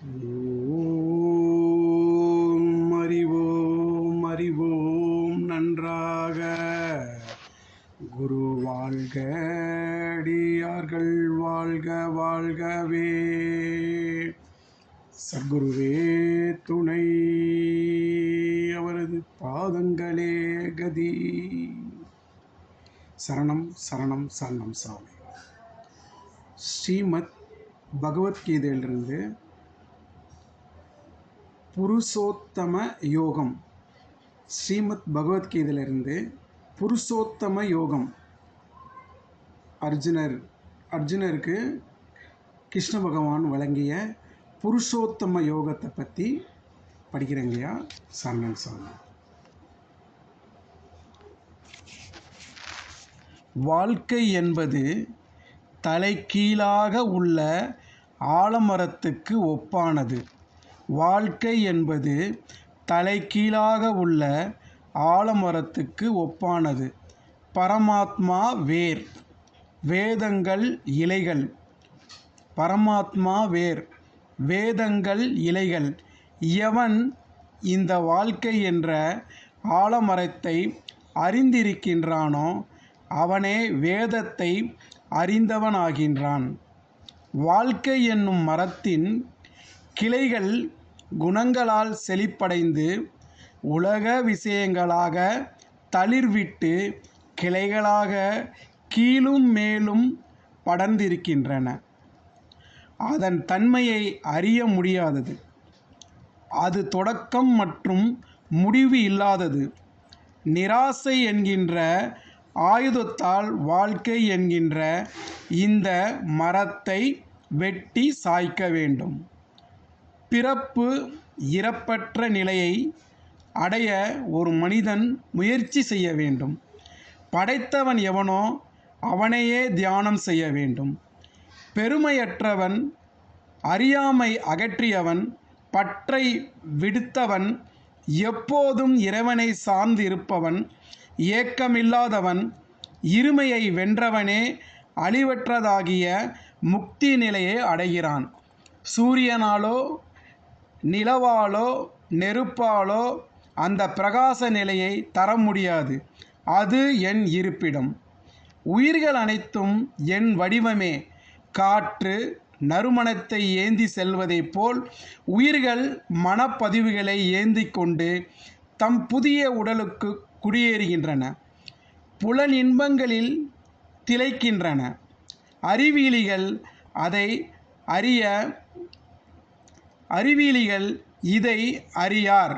ஓம் அறிவோம் அறிவோம் நன்றாக. குரு வாழ்க, அடியார்கள் வாழ்க வாழ்கவே. சத்குருவே துணை, அவரது பாதங்களே கதி. சரணம் சரணம் சரணம் சாமி. ஸ்ரீமத் பகவத்கீதையிலிருந்து புருஷோத்தம யோகம். ஸ்ரீமத் பகவத்கீதையிலிருந்து புருஷோத்தம யோகம். அர்ஜுனருக்கு கிருஷ்ண பகவான் வழங்கிய புருஷோத்தம யோகத்தை பற்றி படிக்கிறேங்கய்யா. சரணம் சரணம். வாழ்க்கை என்பது தலைகீழாக உள்ள ஆலமரத்துக்கு ஒப்பானது. வாழ்க்கை என்பது தலைகீழாக உள்ள ஆலமரத்துக்கு ஒப்பானது. பரமாத்மா வேர், வேதங்கள் இலைகள். பரமாத்மா வேர், வேதங்கள் இலைகள். எவன் இந்த வாழ்க்கை என்ற ஆலமரத்தை அறிந்திருக்கின்றானோ அவனே வேதத்தை அறிந்தவனாகின்றான். வாழ்க்கை என்னும் மரத்தின் கிளைகள் குணங்களால் செழிப்படைந்து உலக விஷயங்களாக தளிர்விட்டு கிளைகளாக கீழும் மேலும் படர்ந்திருக்கின்றன. அதன் தன்மையை அறிய முடியாதது. அது தொடக்கம் மற்றும் முடிவு இல்லாதது. நிராசை என்கின்ற ஆயுதத்தால் வாழ்க்கை என்கின்ற இந்த மரத்தை வெட்டி சாய்க்க வேண்டும். பிறப்பு இறப்பற்ற நிலையை அடைய ஒரு மனிதன் முயற்சி செய்ய வேண்டும். படைத்தவன் எவனோ அவனையே தியானம் செய்ய வேண்டும். பெருமையற்றவன், அறியாமை அகற்றியவன், பற்றை விடுத்தவன், எப்போதும் இறைவனை சார்ந்து இருப்பவன், ஏக்கமில்லாதவன், இருமையை வென்றவனே அழிவற்றதாகிய முக்தி நிலையை அடைகிறான். சூரியனாலோ நிலவாலோ நெருப்பாலோ அந்த பிரகாச நிலையை தர முடியாது. அது என் இருப்பிடம். உயிர்கள் அனைத்தும் என் வடிவமே. காற்று நறுமணத்தை ஏந்தி செல்வதைப் போல் உயிர்கள் மனப்பதிவுகளை ஏந்தி கொண்டு தம் புதிய உடலுக்கு குடியேறுகின்றன. புலன் இன்பங்களில் திளைக்கின்றன. அறிவியலிகள் இதை அறியார்.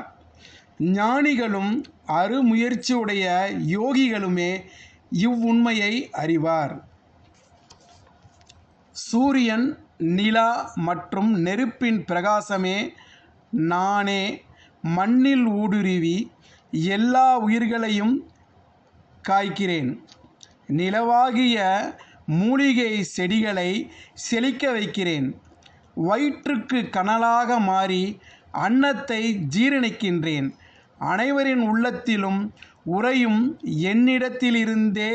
ஞானிகளும் அருமுயற்சியுடைய யோகிகளுமே இவ்வுண்மையை அறிவார். சூரியன், நிலா மற்றும் நெருப்பின் பிரகாசமே நானே. மண்ணில் ஊடுருவி எல்லா உயிர்களையும் காய்க்கிறேன். நிலவாகிய மூலிகை செடிகளை செழிக்க வைக்கிறேன். வயிற்றுக்கு கனலாக மாறி அன்னத்தை ஜீரணிக்கின்றேன். அனைவரின் உள்ளத்திலும் உறையும் என்னிடத்திலிருந்தே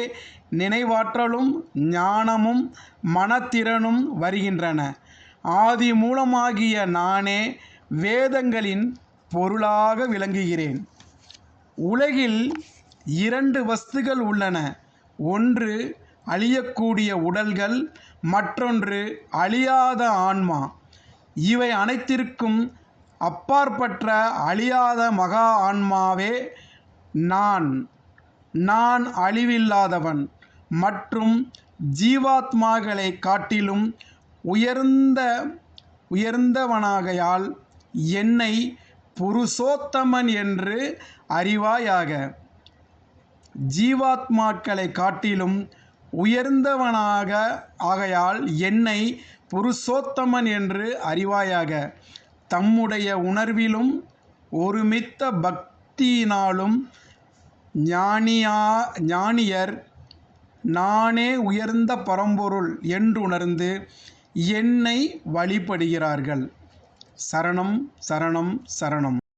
நினைவாற்றலும் ஞானமும் மனத்திறனும் வருகின்றன. ஆதி மூலமாகிய நானே வேதங்களின் பொருளாக விளங்குகிறேன். உலகில் 2 வஸ்துகள் உள்ளன. ஒன்று அழியக்கூடிய உடல்கள், மற்றொன்று அழியாத ஆன்மா. இவை அனைத்திற்கும் அப்பாற்பட்ட அழியாத மகா ஆன்மாவே நான். நான் அழிவில்லாதவன் மற்றும் ஜீவாத்மாக்களை காட்டிலும் உயர்ந்தவனாகையால் என்னை புருஷோத்தமன் என்று அறிவாயாக. ஜீவாத்மாக்களை காட்டிலும் ஆகையால் என்னை புருஷோத்தமன் என்று அறிவாயாக. தம்முடைய உணர்விலும் ஒருமித்த பக்தியினாலும் ஞானியர் நானே உயர்ந்த பரம்பொருள் என்று உணர்ந்து என்னை வழிபடுகிறார்கள். சரணம் சரணம் சரணம்.